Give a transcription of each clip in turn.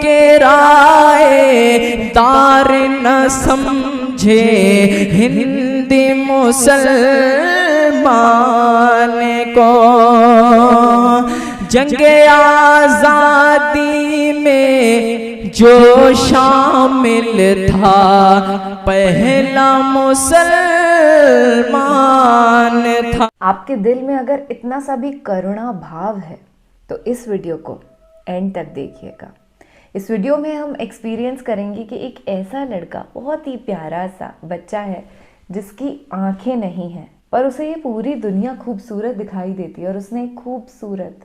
के राय दार न समझे हिंदी मुसलमान को। जंगे आजादी में जो शामिल था पहला मुसलमान था। आपके दिल में अगर इतना सा भी करुणा भाव है तो इस वीडियो को एंड तक देखिएगा। इस वीडियो में हम एक्सपीरियंस करेंगे कि एक ऐसा लड़का, बहुत ही प्यारा सा बच्चा है जिसकी आंखें नहीं हैं, पर उसे ये पूरी दुनिया खूबसूरत दिखाई देती है और उसने एक खूबसूरत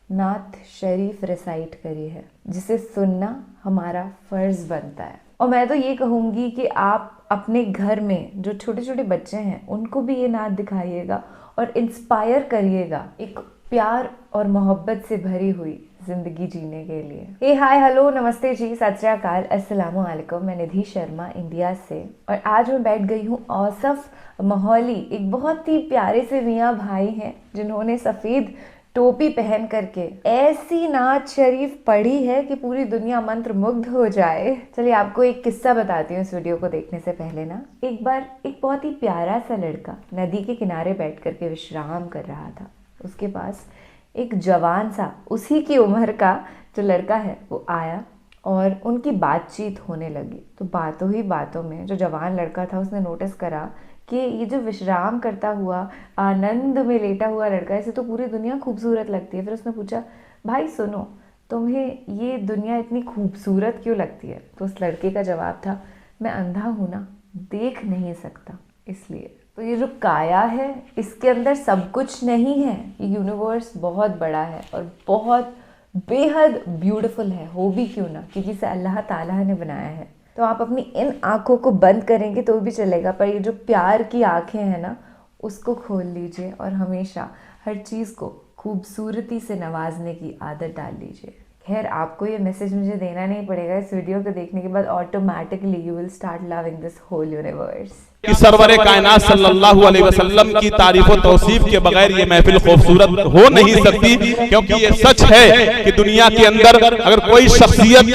नात शरीफ रिसाइट करी है जिसे सुनना हमारा फ़र्ज़ बनता है। और मैं तो ये कहूँगी कि आप अपने घर में जो छोटे छोटे बच्चे हैं उनको भी ये नात दिखाइएगा और इंस्पायर करिएगा एक प्यार और मोहब्बत से भरी हुई ज़िंदगी जीने के लिए। हे हाय हेलो नमस्ते जी, सत श्री अकाल, अस्सलामु अलैकुम। मैं निधि शर्मा इंडिया से, और आज मैं बैठ गई हूँ औसफ माहौली, एक बहुत ही प्यारे से मियाँ भाई हैं जिन्होंने सफ़ेद टोपी पहन करके ऐसी नात शरीफ पढ़ी है कि पूरी दुनिया मंत्र मुग्ध हो जाए। चलिए आपको एक किस्सा बताती हूँ इस वीडियो को देखने से पहले ना। एक बार एक बहुत ही प्यारा सा लड़का नदी के किनारे बैठ करके विश्राम कर रहा था। उसके पास एक जवान सा उसी की उम्र का जो लड़का है वो आया और उनकी बातचीत होने लगी। तो बातों ही बातों में जो जवान लड़का था उसने नोटिस करा कि ये जो विश्राम करता हुआ आनंद में लेटा हुआ लड़का है, इसे तो पूरी दुनिया खूबसूरत लगती है। फिर उसने पूछा, भाई सुनो, तुम्हें ये दुनिया इतनी खूबसूरत क्यों लगती है? तो उस लड़के का जवाब था, मैं अंधा हूँ ना, देख नहीं सकता इसलिए। तो ये जो काया है इसके अंदर सब कुछ नहीं है। ये यूनिवर्स बहुत बड़ा है और बहुत बेहद ब्यूटीफुल है, हो भी क्यों ना, क्योंकि इसे अल्लाह ताला ने बनाया है। तो आप अपनी इन आँखों को बंद करेंगे तो भी चलेगा, पर ये जो प्यार की आँखें हैं ना उसको खोल लीजिए और हमेशा हर चीज़ को खूबसूरती से नवाजने की आदत डाल लीजिए। खैर आपको ये मैसेज मुझे देना नहीं पड़ेगा, इस वीडियो को देखने के बाद automatically you will start loving this whole universe. कि सरवरे कायनात सल्लल्लाहु अलैहि वसल्लम की तारीफ और तौसीफ के बगैर ये महफिल खूबसूरत हो नहीं सकती, क्योंकि ये सच है कि दुनिया के अंदर अगर कोई शख्सियत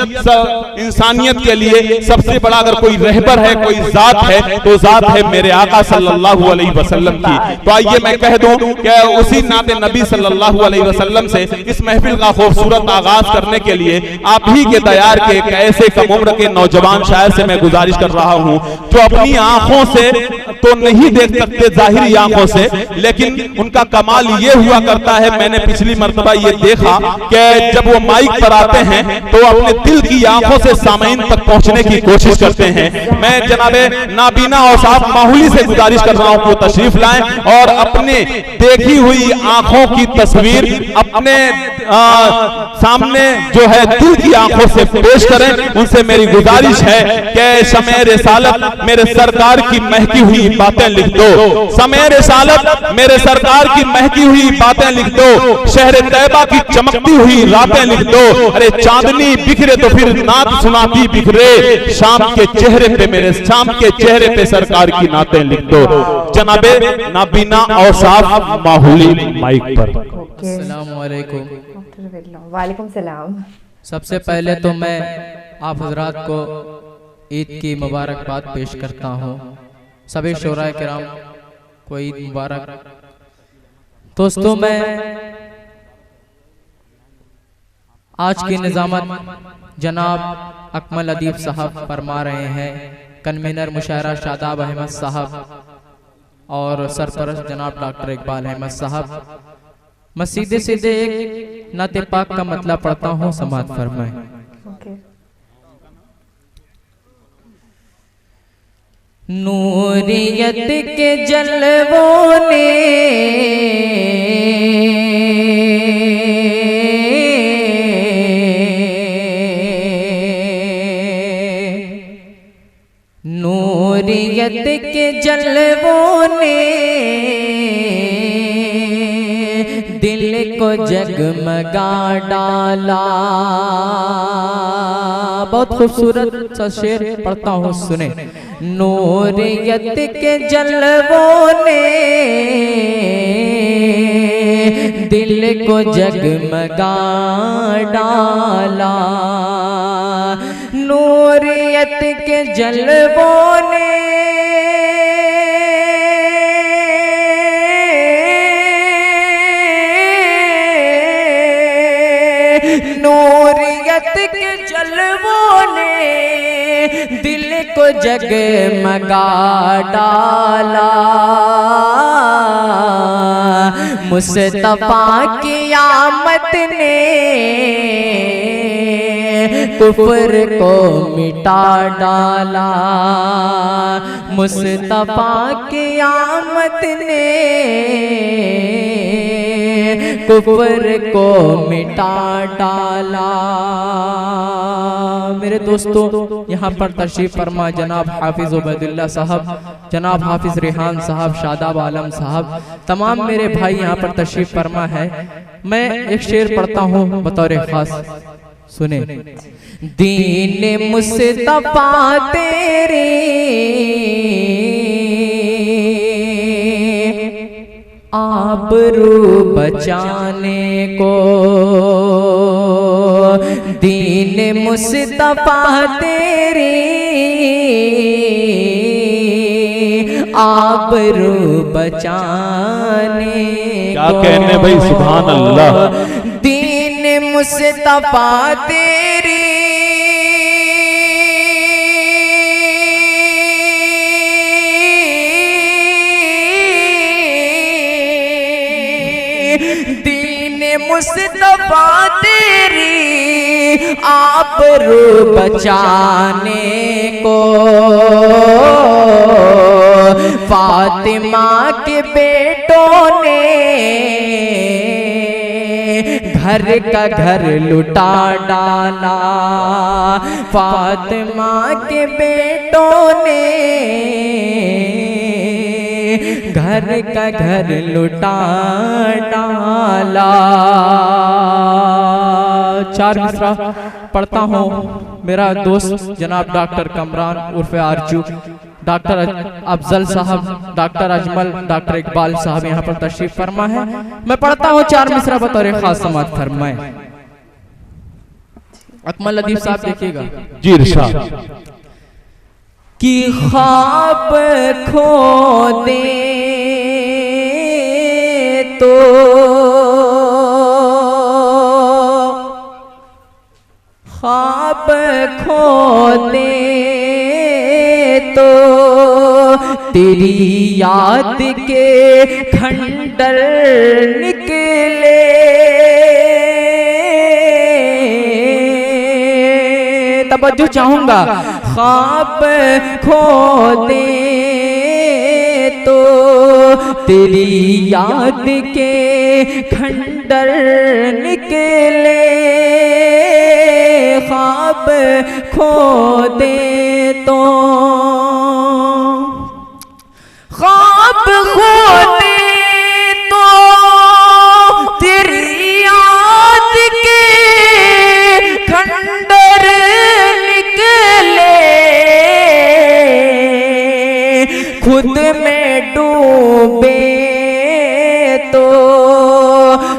इंसानियत के लिए सबसे बड़ा अगर कोई रहबर है, कोई जात है, तो जात है मेरे आका सल्लल्लाहु अलैहि वसल्लम की। तो आइए मैं कह दूं कि उसी नाते नबी सल्लल्लाहु अलैहि वसल्लम से इस महफिल का खूबसूरत आगाज करने के लिए आप ही के तैयार के एक ऐसे कम उम्र के नौजवान शायर से मैं गुजारिश कर रहा हूं जो अपनी आंखों से तो नहीं देख सकते जाहिरी आंखों से, लेकिन उनका कमाल ये हुआ करता है, मैंने पिछली मर्तबा ये देखा कि जब वो माइक पर आते हैं तो अपने दिल की आंखों से सामईन तक पहुंचने की कोशिश करते हैं। मैं जनाबे नाबीना और साहब माहौली से गुजारिश कर रहा हूं कि वो तशरीफ लाएं और अपने देखी हुई आंखों की तस्वीर अपने सामने जो है दिल की आंखों से पेश करें। उनसे मेरी गुजारिश है कि शमे रिसालत मेरे सरकार की महकी हुई बातें लिख दो, समय रिसालत मेरे सरकार की महकी हुई बातें लिख दो, शहर तैयबा की चमकती हुई रातें लिख दो। अरे चांदनी बिखरे तो फिर नात सुनाती बिखरे, शाम के चेहरे पे मेरे शाम के चेहरे पे सरकार की नातें लिख दो। जनाबे नाबीना औसाफ माहौली माइक पर। अस्सलामु अलैकुम। वालेकुम सलाम। सबसे पहले तो मैं आप हजरात को ईद की मुबारकबाद पेश करता हूँ। सभी शोराए किराम को ईद मुबारक। दोस्तों मैं आज की निजामत जनाब अकमल अदीब साहब फरमा रहे हैं, कन्वीनर मुशायरा शादाब अहमद साहब और सरपरस्त जनाब डॉक्टर इकबाल अहमद साहब। मैं सीधे सीधे एक नाते पाक का मतलब पढ़ता हूँ, समाअत फरमाएं। नूरियत के जलवों ने नूरियत के जलवों ने दिल को जगमगा डाला। बहुत खूबसूरत सा शेर पढ़ता हूँ, सुने। नूरियत के जलवों ने दिल को जगमगा डाला, नूरियत के जलवों ने नूरियत के जलवों ने दिल को जगमगा डाला। मुस्तफा की आमद ने कुफ्र को मिटा डाला। मुस्तफा की आमद ने कुफ्र को मिटा डाला। मेरे दोस्तों, यहाँ पर तशरीफ फरमा जनाब हाफिज उबैदुल्लाह साहब, जनाब हाफिज रेहान साहब, शादाब आलम साहब, तमाम मेरे भाई यहाँ पर तशरीफ फरमा है। मैं एक शेर पढ़ता हूँ बतौर खास, सुने। दीन मुस्तफा तेरे आबरू बचाने को, दीन मुस्तफा तेरी आबरू बचाने क्या कहने भाई, सुभान अल्लाह। दीन मुस्तफा तेरी मुस्तफा तेरी आबरू बचाने को, फातिमा के बेटों ने घर का घर लुटा डाला। फातिमा के बेटों ने घर का घर लुटा डाला। चार मिसरा पढ़ता हूँ। मेरा दोस्त जनाब डॉक्टर कमरान उर्फे आरजू, डॉक्टर अफजल साहब, डॉक्टर अजमल, डॉक्टर इकबाल साहब यहाँ पर तशरीफ फरमा है। मैं पढ़ता हूँ चार मिसरा बतौर खास समात फरमाए। अकमल अदीब साहब देखिएगा जी। इरशाद। कि ख्वाब खो दे तो ख्वाब खो दे तो तेरी याद के खंडर निकले। तवज्जो चाहूंगा। ख्वाब खो दे तो तेरी याद के खंडर निकले। ख्वाब खो दे तो ख्वाब खो दे तो तेरी याद के खंडर निकले। खुद में डूबे तो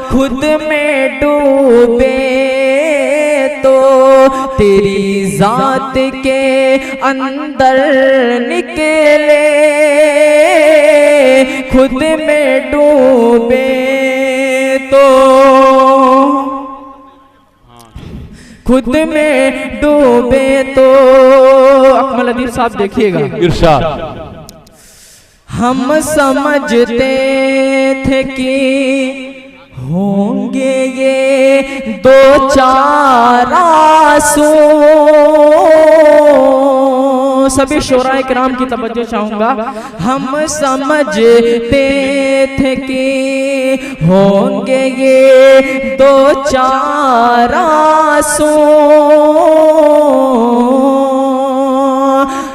खुद में डूबे तो तेरी जात के अंदर निकले। खुद में डूबे तो खुद में डूबे तो अकमल अदीब साहब देखिएगा। इरशाद। हम समझते थे कि होंगे ये दो चार आंसू। सभी शोराए किराम की तवज्जो चाहूंगा। हम समझते थे कि होंगे ये दो चार आंसू।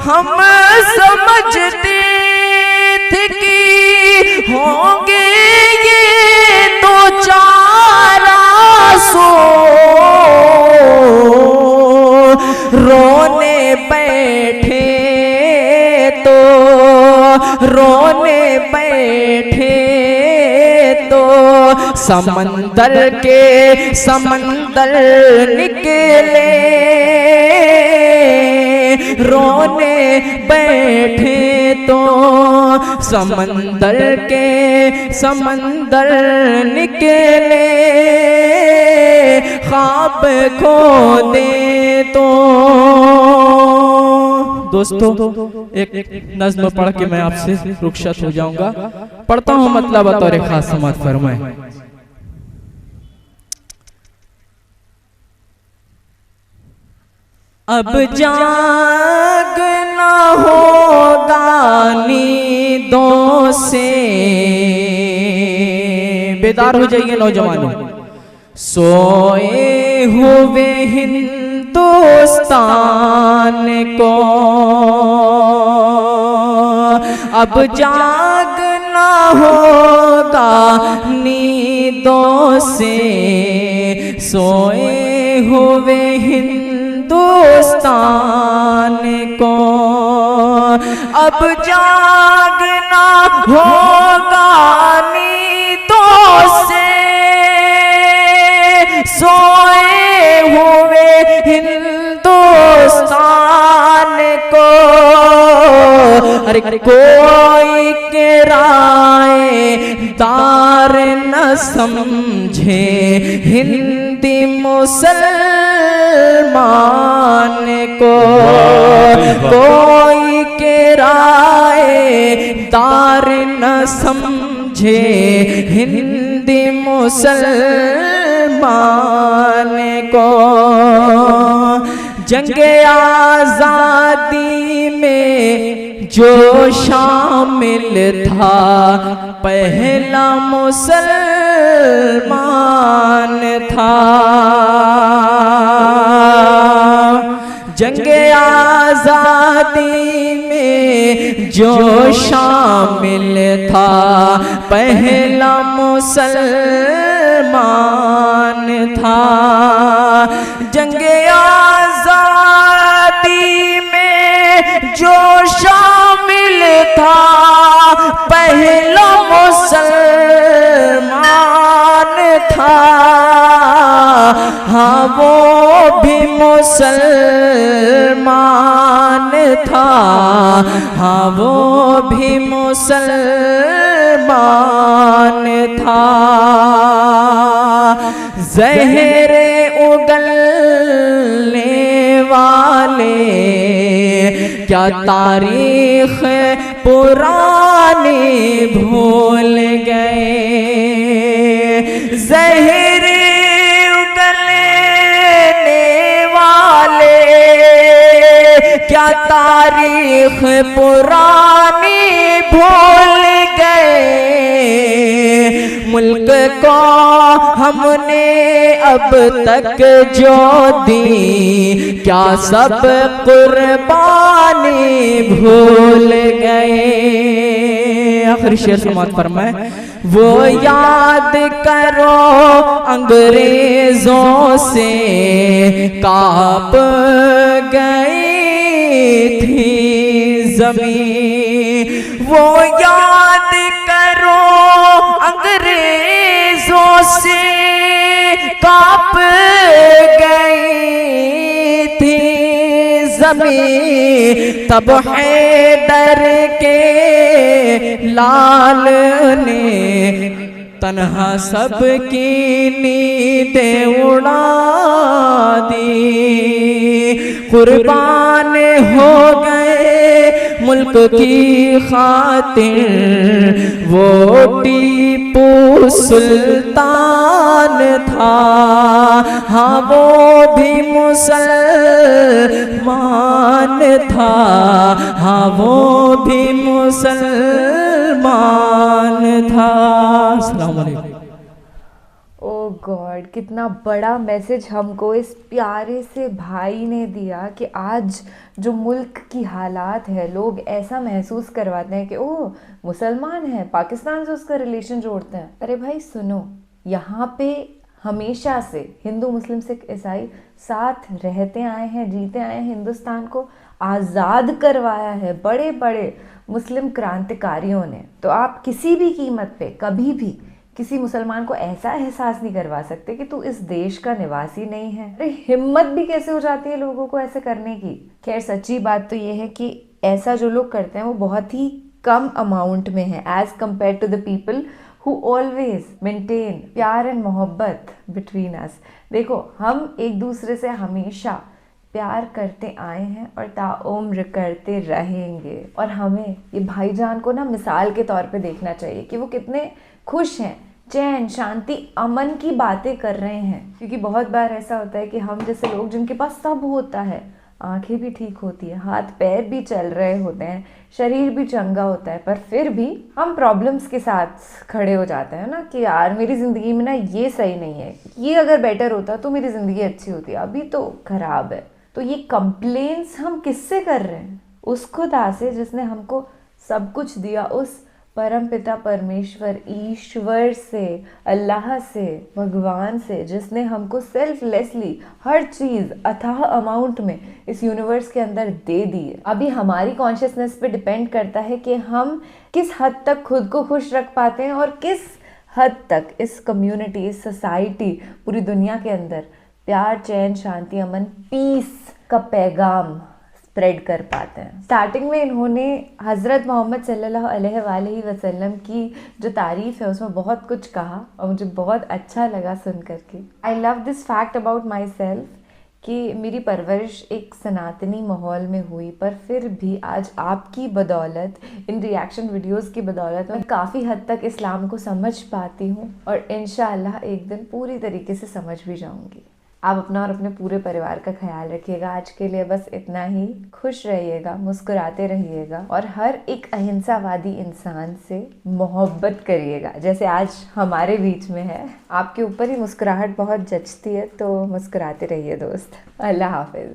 हम समझते थे कि होंगे ये दो चार आंसू। रोने बैठे तो रोने बैठे तो समंदर के समंदर निकले। होने बैठे तो समंदर के समंदर निकले, ख्वाब खो दे तो। दोस्तों एक नज्म पढ़ के मैं आपसे रुखसत हो जाऊंगा, पढ़ता हूँ मतलब बतौर खास समात फरमाए। अब जागना होगा नींदों से, बेदार हो जाइए नौजवानों, सोए हुए हिंदुस्तान को। अब जागना होगा नींदों से, सोए हुए हिंदुस्तान को। अब जागना होगा नींदों से, सोए हुए हिंदुस्तान को। अरे कोई किराए दार न समझे हिंदी मुसलमान को। कोई किराए दार न समझे हिंदी मुसलमान को। जंगे आजादी में जो शामिल था पहला मुसलमान था। जंगे आजादी में जो शामिल था पहला मुसलमान था। जंगे आजादी में जो शामिल था पहला मुसलमान था। हाँ वो भी मुसलमान था, हाँ वो भी मुसलमान था। ज़हर उगलने वाले क्या तारीख पुरानी भूल गए। ज़हर उगलने वाले क्या तारीख पुरानी भूल गए। मुल्क को हमने अब तक जो दी क्या सब कुर्बानी भूल गए। आखिरी शेर समाप्त फरमाए। वो याद करो अंग्रेजों से कांप गई थी जमीन। वो याद करो अंग्रेजों से कांप गई थी जमीन। तब हैदर के लाल ने तन्हा सबकी नींदें उड़ा दी। कुर्बान हो गए मुल्क की खातिर वो टीपू सुल्तान था। हाँ वो भी मुसलमान था, हाँ वो भी मुसलमान था। अस्सलाम वालेकुम। ओ गॉड, कितना बड़ा मैसेज हमको इस प्यारे से भाई ने दिया कि आज जो मुल्क की हालात है, लोग ऐसा महसूस करवाते हैं कि ओह मुसलमान है, पाकिस्तान से उसका रिलेशन जोड़ते हैं। अरे भाई सुनो, यहाँ पे हमेशा से हिंदू मुस्लिम सिख ईसाई साथ रहते आए हैं, जीते आए हैं, हिंदुस्तान को आज़ाद करवाया है बड़े बड़े मुस्लिम क्रांतिकारियों ने। तो आप किसी भी कीमत पे कभी भी किसी मुसलमान को ऐसा एहसास नहीं करवा सकते कि तू इस देश का निवासी नहीं है। अरे हिम्मत भी कैसे हो जाती है लोगों को ऐसे करने की। खैर सच्ची बात तो ये है कि ऐसा जो लोग करते हैं वो बहुत ही कम अमाउंट में है as compared to the people who always maintain प्यार एंड मोहब्बत बिटवीन अस। देखो हम एक दूसरे से हमेशा प्यार करते आए हैं और ताउम्र करते रहेंगे, और हमें ये भाईजान को ना मिसाल के तौर पे देखना चाहिए कि वो कितने खुश हैं, चैन शांति अमन की बातें कर रहे हैं। क्योंकि बहुत बार ऐसा होता है कि हम जैसे लोग जिनके पास सब होता है, आंखें भी ठीक होती है, हाथ पैर भी चल रहे होते हैं, शरीर भी चंगा होता है, पर फिर भी हम प्रॉब्लम्स के साथ खड़े हो जाते हैं ना कि यार मेरी ज़िंदगी में ना ये सही नहीं है, ये अगर बेटर होता तो मेरी ज़िंदगी अच्छी होती, अभी तो ख़राब है। तो ये कंप्लेंट्स हम किससे कर रहे हैं? उस खुदा से जिसने हमको सब कुछ दिया, उस परम पिता परमेश्वर ईश्वर से, अल्लाह से, भगवान से, जिसने हमको सेल्फलेसली हर चीज़ अथाह अमाउंट में इस यूनिवर्स के अंदर दे दी है। अभी हमारी कॉन्शियसनेस पे डिपेंड करता है कि हम किस हद तक खुद को खुश रख पाते हैं और किस हद तक इस कम्युनिटी, इस सोसाइटी, पूरी दुनिया के अंदर प्यार, चैन, शांति, अमन, पीस का पैगाम स्प्रेड कर पाते हैं। स्टार्टिंग में इन्होंने हज़रत मोहम्मद सल्लल्लाहु अलैहि वसल्लम की जो तारीफ़ है उसमें बहुत कुछ कहा और मुझे बहुत अच्छा लगा सुन करके। I love this fact about my self कि मेरी परवरिश एक सनातनी माहौल में हुई, पर फिर भी आज आपकी बदौलत, इन रिएक्शन वीडियोस की बदौलत मैं काफ़ी हद तक इस्लाम को समझ पाती हूँ और इंशाअल्लाह एक दिन पूरी तरीके से समझ भी जाऊँगी। आप अपना और अपने पूरे परिवार का ख्याल रखिएगा। आज के लिए बस इतना ही। खुश रहिएगा, मुस्कुराते रहिएगा और हर एक अहिंसावादी इंसान से मोहब्बत करिएगा, जैसे आज हमारे बीच में है। आपके ऊपर ही मुस्कुराहट बहुत जचती है, तो मुस्कुराते रहिए दोस्त। अल्लाह हाफिज़।